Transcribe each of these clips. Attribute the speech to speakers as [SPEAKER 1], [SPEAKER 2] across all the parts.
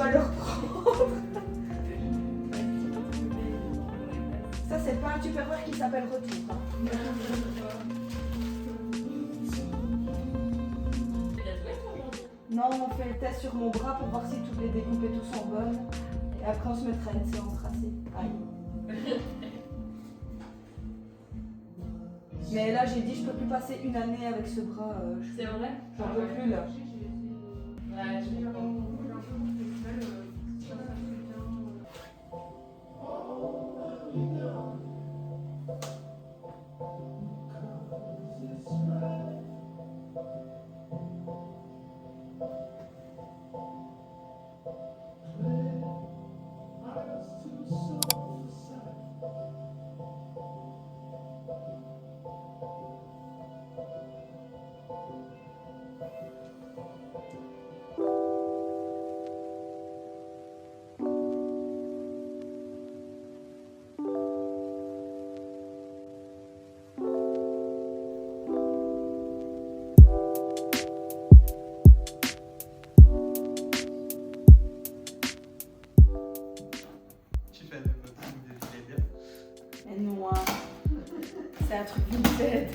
[SPEAKER 1] vas le reprendre. Ça, c'est pas un Tupperware qui s'appelle Retour. Hein. Non, on fait le test sur mon bras pour voir si toutes les découpes et tout sont bonnes. Et après, on se mettra une séance tracée. Aïe. Mais là, j'ai dit, je peux plus passer une année avec ce bras.
[SPEAKER 2] C'est vrai?
[SPEAKER 1] J'en peux plus là.
[SPEAKER 2] Ouais, je comprends.
[SPEAKER 1] Mais non, hein. C'est un truc Vinted.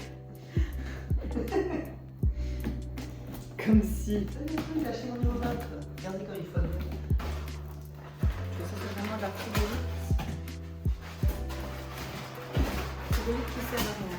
[SPEAKER 1] Comme si.
[SPEAKER 3] Regardez quand il faut.
[SPEAKER 1] Ça, c'est vraiment de la frigolite. Frigolite qui sert à rien.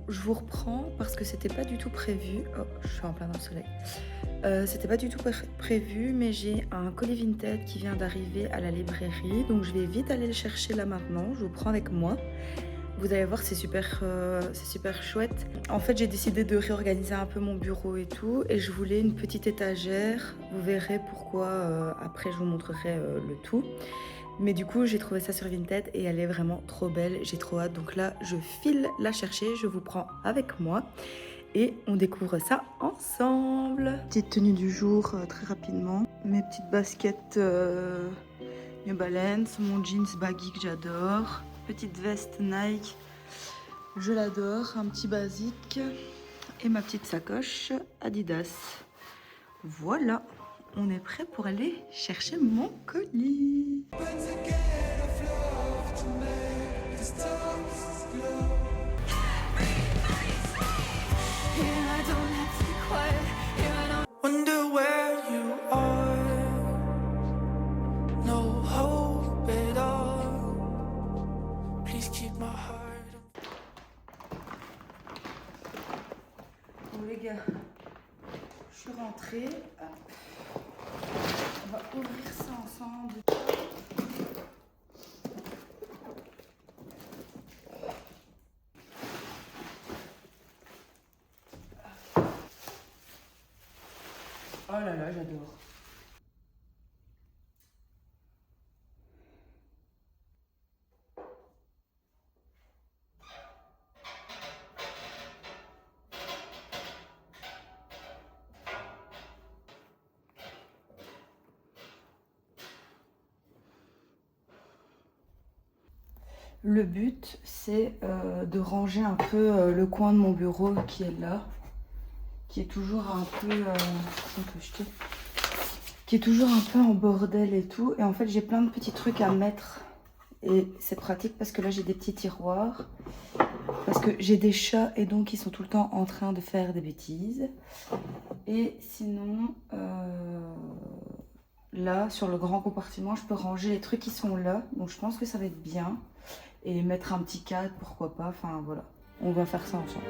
[SPEAKER 4] je vous reprends parce que c'était pas du tout prévu. Oh, je suis en plein dans le soleil. C'était pas du tout prévu, mais j'ai un colis Vinted qui vient d'arriver à la librairie. Donc je vais vite aller le chercher là maintenant. Je vous prends avec moi. Vous allez voir, c'est super chouette. En fait, j'ai décidé de réorganiser un peu mon bureau et tout. Et je voulais une petite étagère. Vous verrez pourquoi. Après, je vous montrerai le tout. Mais du coup, j'ai trouvé ça sur Vinted et elle est vraiment trop belle. J'ai trop hâte. Donc là, je file la chercher. Je vous prends avec moi. Et on découvre ça ensemble. Petite tenue du jour, très rapidement. Mes petites baskets New Balance. Mon jeans baggy que j'adore. Petite veste Nike, je l'adore, un petit basique et ma petite sacoche Adidas. Voilà, on est prêt pour aller chercher mon colis. Bon les gars, je suis rentrée. On va ouvrir ça ensemble. Oh là là, j'adore. Le but, c'est de ranger un peu le coin de mon bureau qui est là, qui est toujours un peu, qui est toujours un peu en bordel et tout. Et en fait, j'ai plein de petits trucs à mettre et c'est pratique parce que là, j'ai des petits tiroirs, parce que j'ai des chats et donc ils sont tout le temps en train de faire des bêtises. Et sinon, là, sur le grand compartiment, je peux ranger les trucs qui sont là. Donc, je pense que ça va être bien. Et mettre un petit cadre, pourquoi pas. Enfin, voilà. On va faire ça ensemble.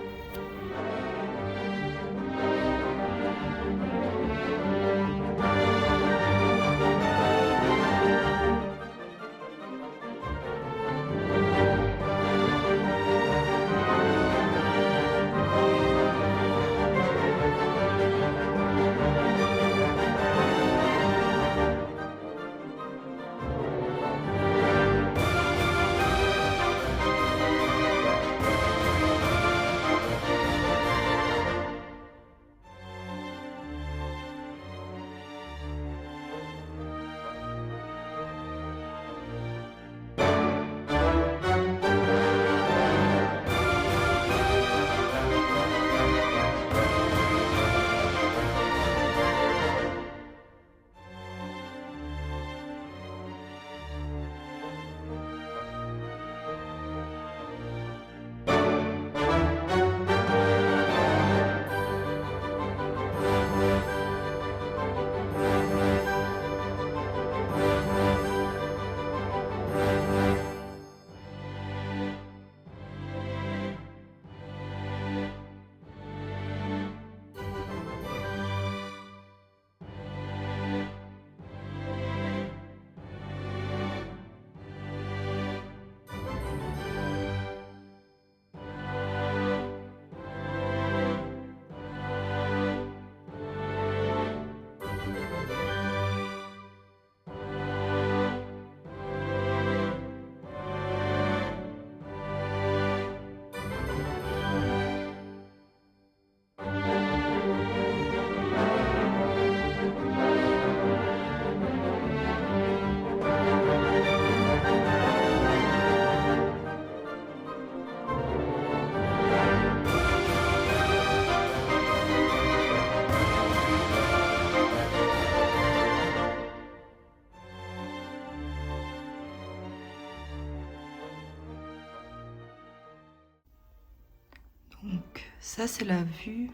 [SPEAKER 4] Donc ça c'est la vue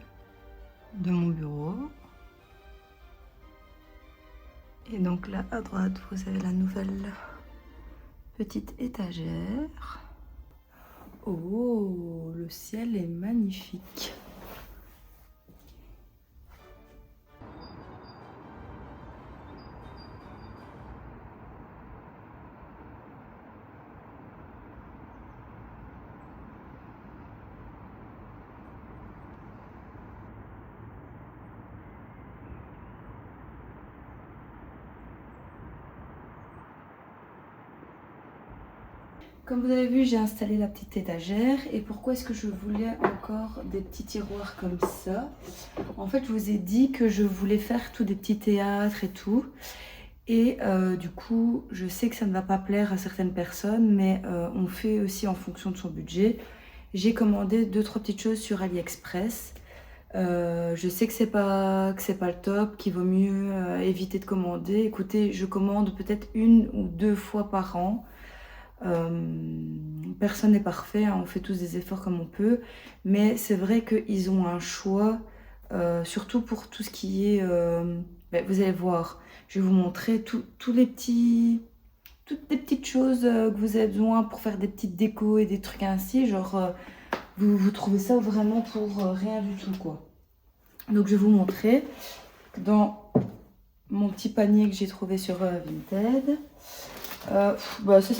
[SPEAKER 4] de mon bureau. Et donc là à droite vous avez la nouvelle petite étagère. Oh, le ciel est magnifique. Comme vous avez vu, j'ai installé la petite étagère. Et pourquoi est-ce que je voulais encore des petits tiroirs comme ça? En fait, je vous ai dit que je voulais faire tous des petits théâtres et tout. Et du coup, je sais que ça ne va pas plaire à certaines personnes, mais on fait aussi en fonction de son budget. J'ai commandé 2-3 petites choses sur AliExpress. Je sais que c'est pas le top, qu'il vaut mieux éviter de commander. Écoutez, je commande peut-être 1 ou 2 fois par an. Personne n'est parfait, hein, on fait tous des efforts comme on peut, mais c'est vrai qu'ils ont un choix, surtout pour tout ce qui est... vous allez voir, je vais vous montrer toutes les petites choses que vous avez besoin pour faire des petites décos et des trucs ainsi, genre vous trouvez ça vraiment pour rien du tout, quoi. Donc je vais vous montrer dans mon petit panier que j'ai trouvé sur Vinted. Ça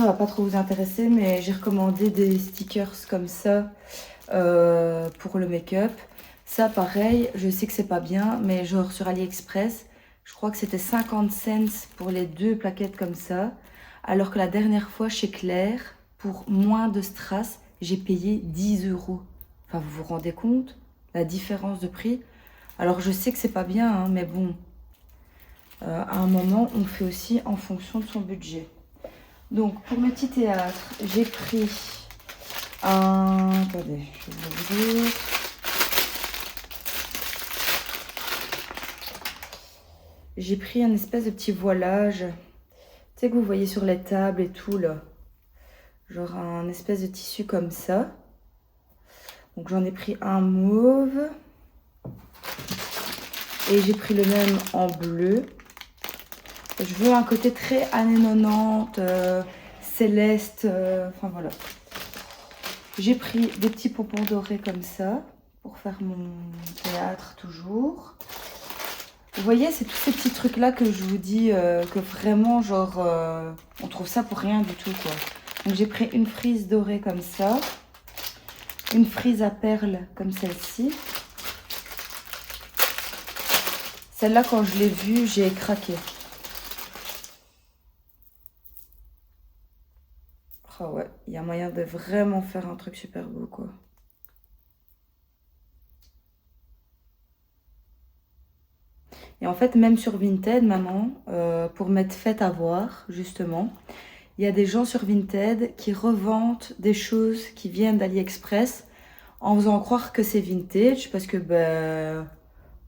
[SPEAKER 4] va pas trop vous intéresser, mais j'ai recommandé des stickers comme ça pour le make-up. Ça pareil, je sais que c'est pas bien, mais genre sur AliExpress, je crois que c'était 50 cents pour les 2 plaquettes comme ça, alors que la dernière fois chez Claire, pour moins de strass, j'ai payé 10 €. Enfin, vous vous rendez compte la différence de prix? Alors je sais que c'est pas bien, hein, mais bon, à un moment on fait aussi en fonction de son budget. Donc, pour le petit théâtre, j'ai pris un... Attendez, je vais vous ouvrir. J'ai pris un espèce de petit voilage. Tu sais que vous voyez sur les tables et tout, là. Genre un espèce de tissu comme ça. Donc, j'en ai pris un mauve. Et j'ai pris le même en bleu. Je veux un côté très années 90, céleste, enfin voilà. J'ai pris des petits pompons dorés comme ça, pour faire mon théâtre toujours. Vous voyez, c'est tous ces petits trucs-là que je vous dis, que vraiment, genre, on trouve ça pour rien du tout, quoi. Donc j'ai pris une frise dorée comme ça, une frise à perles comme celle-ci. Celle-là, quand je l'ai vue, j'ai craqué. Oh ouais, il y a moyen de vraiment faire un truc super beau, quoi. Et en fait, même sur Vinted, maintenant, pour mettre fête à voir, justement, il y a des gens sur Vinted qui revendent des choses qui viennent d'AliExpress en faisant croire que c'est vintage, parce que,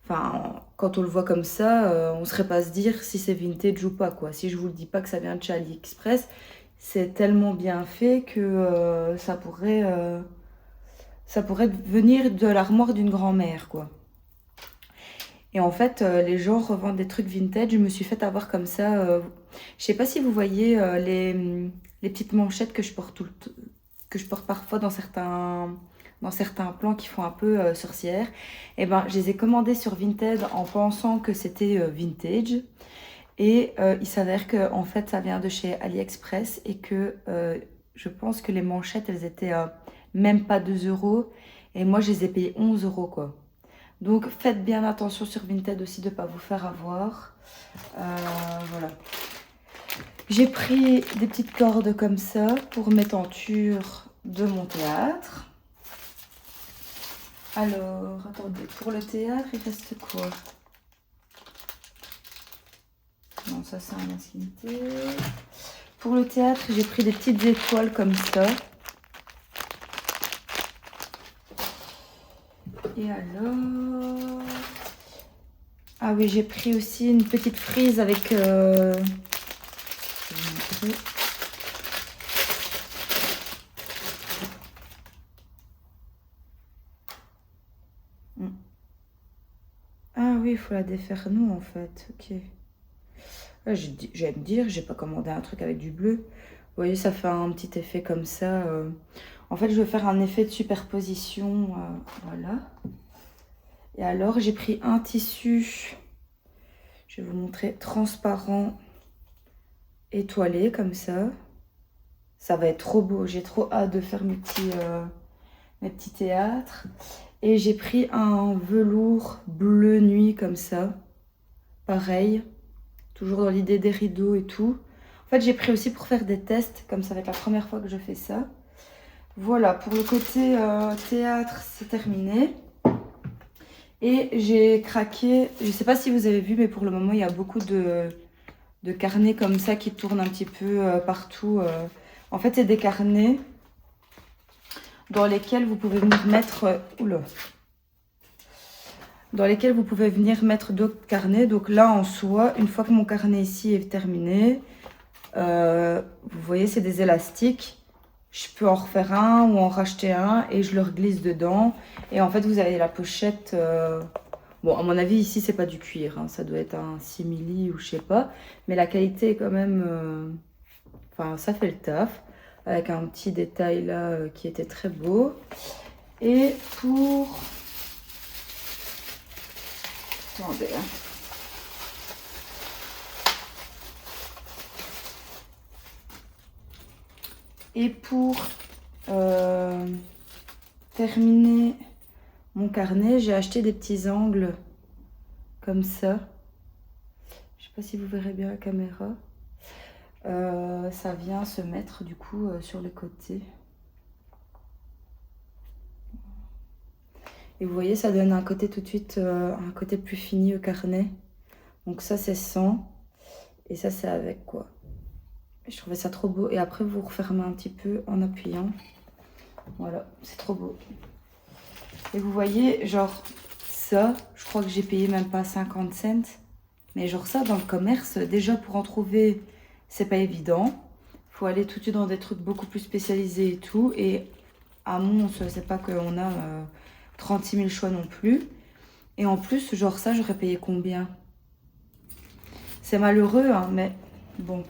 [SPEAKER 4] quand on le voit comme ça, on ne saurait pas se dire si c'est vintage ou pas, quoi. Si je vous le dis pas que ça vient de chez AliExpress, c'est tellement bien fait que ça pourrait venir de l'armoire d'une grand-mère, quoi. Et en fait, les gens revendent des trucs vintage. Je me suis fait avoir comme ça. Je sais pas si vous voyez les petites manchettes que je porte parfois dans certains plans qui font un peu sorcière. Et ben, je les ai commandées sur Vinted en pensant que c'était vintage. Et il s'avère que en fait ça vient de chez AliExpress et que je pense que les manchettes elles étaient même pas 2 €. Et moi je les ai payées 11 € quoi. Donc faites bien attention sur Vinted aussi de ne pas vous faire avoir. Voilà. J'ai pris des petites cordes comme ça pour mes tentures de mon théâtre. Alors, attendez, pour le théâtre, il reste quoi? Non, ça c'est un intimité. Pour le théâtre, j'ai pris des petites étoiles comme ça. Et alors... Ah oui, j'ai pris aussi une petite frise avec... Ah oui, il faut la défaire nous en fait. Ok. J'allais me dire, j'ai pas commandé un truc avec du bleu. Vous voyez, ça fait un petit effet comme ça. En fait, je veux faire un effet de superposition. Voilà. Et alors, j'ai pris un tissu, je vais vous montrer, transparent, étoilé, comme ça. Ça va être trop beau. J'ai trop hâte de faire mes petits théâtres. Et j'ai pris un velours bleu nuit, comme ça. Pareil. Toujours dans l'idée des rideaux et tout. En fait, j'ai pris aussi pour faire des tests. Comme ça va être la première fois que je fais ça. Voilà, pour le côté théâtre, c'est terminé. Et j'ai craqué, je ne sais pas si vous avez vu, mais pour le moment, il y a beaucoup de carnets comme ça qui tournent un petit peu partout. En fait, c'est des carnets dans lesquels vous pouvez venir mettre... oula, dans lesquels vous pouvez venir mettre d'autres carnets. Donc là, en soi, une fois que mon carnet ici est terminé, vous voyez, c'est des élastiques. Je peux en refaire un ou en racheter un et je le glisse dedans. Et en fait, vous avez la pochette. Bon, à mon avis, ici, c'est pas du cuir. Hein, ça doit être un simili ou je sais pas. Mais la qualité est quand même... Enfin, ça fait le taf. Avec un petit détail là qui était très beau. Et pour... Attendez. Hein. Et pour terminer mon carnet, j'ai acheté des petits angles comme ça. Je sais pas si vous verrez bien la caméra. Ça vient se mettre du coup sur les côtés. Et vous voyez, ça donne un côté tout de suite, un côté plus fini au carnet. Donc ça c'est sans et ça c'est avec quoi. Je trouvais ça trop beau. Et après, vous refermez un petit peu en appuyant. Voilà, c'est trop beau. Et vous voyez, genre, ça, je crois que j'ai payé même pas 50 cents. Mais genre ça, dans le commerce, déjà pour en trouver, c'est pas évident. Il faut aller tout de suite dans des trucs beaucoup plus spécialisés et tout. Et à Mons, c'est pas qu'on a 36 000 choix non plus. Et en plus, genre ça, j'aurais payé combien? C'est malheureux, hein, mais bon.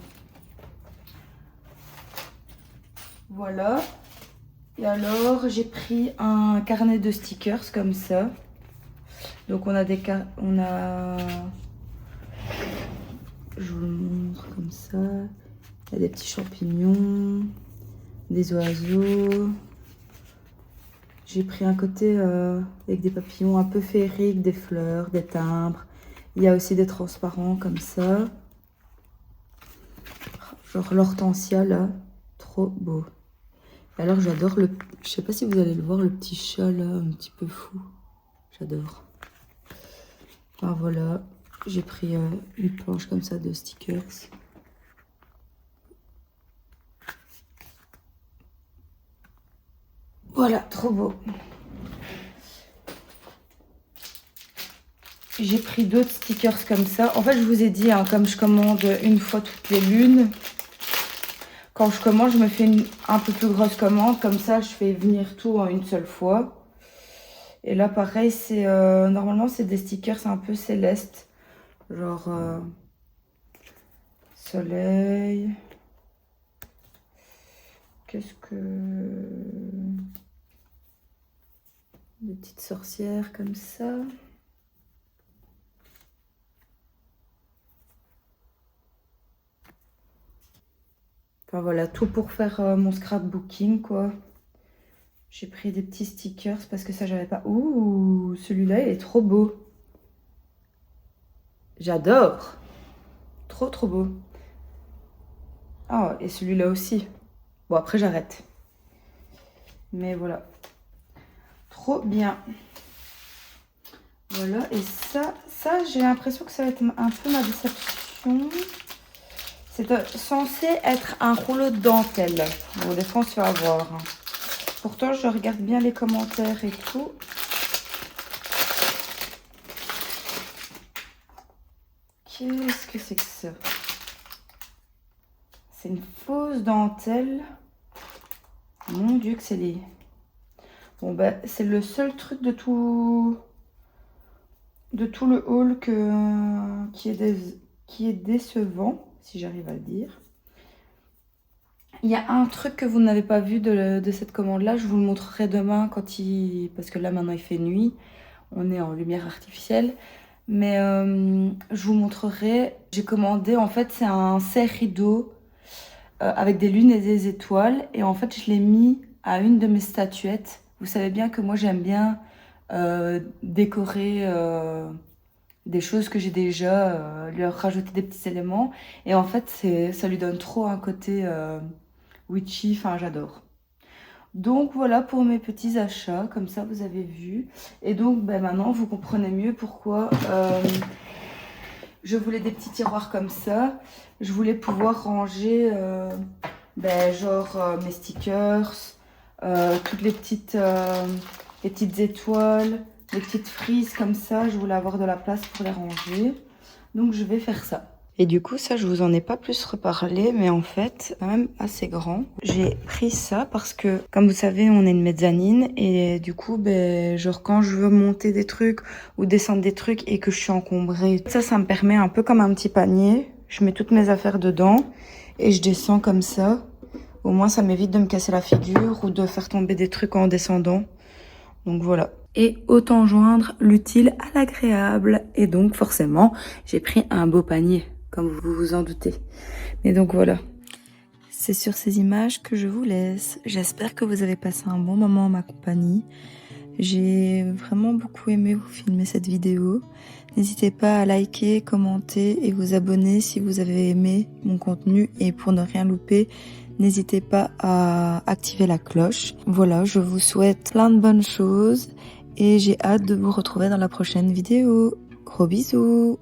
[SPEAKER 4] Voilà. Et alors, j'ai pris un carnet de stickers comme ça. Donc, on a des on a... Je vous le montre comme ça. Il y a des petits champignons, des oiseaux. J'ai pris un côté avec des papillons un peu féeriques, des fleurs, des timbres. Il y a aussi des transparents comme ça. Genre l'hortensia là. Trop beau. Alors j'adore le... Je sais pas si vous allez le voir, le petit chat là, un petit peu fou. J'adore. Enfin voilà, j'ai pris une planche comme ça de stickers. Voilà, trop beau. J'ai pris d'autres stickers comme ça. En fait, je vous ai dit, hein, comme je commande une fois toutes les lunes, quand je commande, je me fais un peu plus grosse commande. Comme ça, je fais venir tout en une seule fois. Et là, pareil, c'est normalement, c'est des stickers un peu célestes. Genre soleil. Qu'est-ce que... Des petites sorcières comme ça. Enfin voilà, tout pour faire mon scrapbooking quoi. J'ai pris des petits stickers parce que ça j'avais pas. Ouh, celui-là il est trop beau. J'adore. Trop trop beau. Ah, et celui-là aussi. Bon après j'arrête. Mais voilà. Trop bien. Voilà, et ça j'ai l'impression que ça va être un peu ma déception. C'est censé être un rouleau de dentelle. Bon, des fois, on se fait avoir. Hein. Pourtant, je regarde bien les commentaires et tout. Qu'est-ce que c'est que ça? C'est une fausse dentelle. Mon Dieu, que c'est laid. Bon, ben, c'est le seul truc de tout le haul qui est décevant. Si j'arrive à le dire. Il y a un truc que vous n'avez pas vu de cette commande-là, je vous le montrerai demain parce que là maintenant il fait nuit, on est en lumière artificielle. Mais je vous montrerai, j'ai commandé, en fait c'est un serre-rideau avec des lunes et des étoiles. Et en fait je l'ai mis à une de mes statuettes. Vous savez bien que moi j'aime bien décorer des choses que j'ai déjà, leur rajouter des petits éléments. Et en fait ça lui donne trop un côté witchy, enfin j'adore. Donc voilà pour mes petits achats, comme ça vous avez vu. Et donc maintenant vous comprenez mieux pourquoi je voulais des petits tiroirs comme ça. Je voulais pouvoir ranger mes stickers, toutes les petites étoiles, les petites frises comme ça. Je voulais avoir de la place pour les ranger. Donc je vais faire ça. Et du coup, ça, je vous en ai pas plus reparlé, mais en fait, c'est quand même assez grand. J'ai pris ça parce que, comme vous savez, on est une mezzanine et du coup, genre quand je veux monter des trucs ou descendre des trucs et que je suis encombrée, ça me permet un peu comme un petit panier. Je mets toutes mes affaires dedans et je descends comme ça. Au moins, ça m'évite de me casser la figure ou de faire tomber des trucs en descendant. Donc voilà. Et autant joindre l'utile à l'agréable. Et donc, forcément, j'ai pris un beau panier, comme vous vous en doutez. Mais donc voilà. C'est sur ces images que je vous laisse. J'espère que vous avez passé un bon moment en ma compagnie. J'ai vraiment beaucoup aimé vous filmer cette vidéo. N'hésitez pas à liker, commenter et vous abonner si vous avez aimé mon contenu. Et pour ne rien louper, n'hésitez pas à activer la cloche. Voilà, je vous souhaite plein de bonnes choses et j'ai hâte de vous retrouver dans la prochaine vidéo. Gros bisous!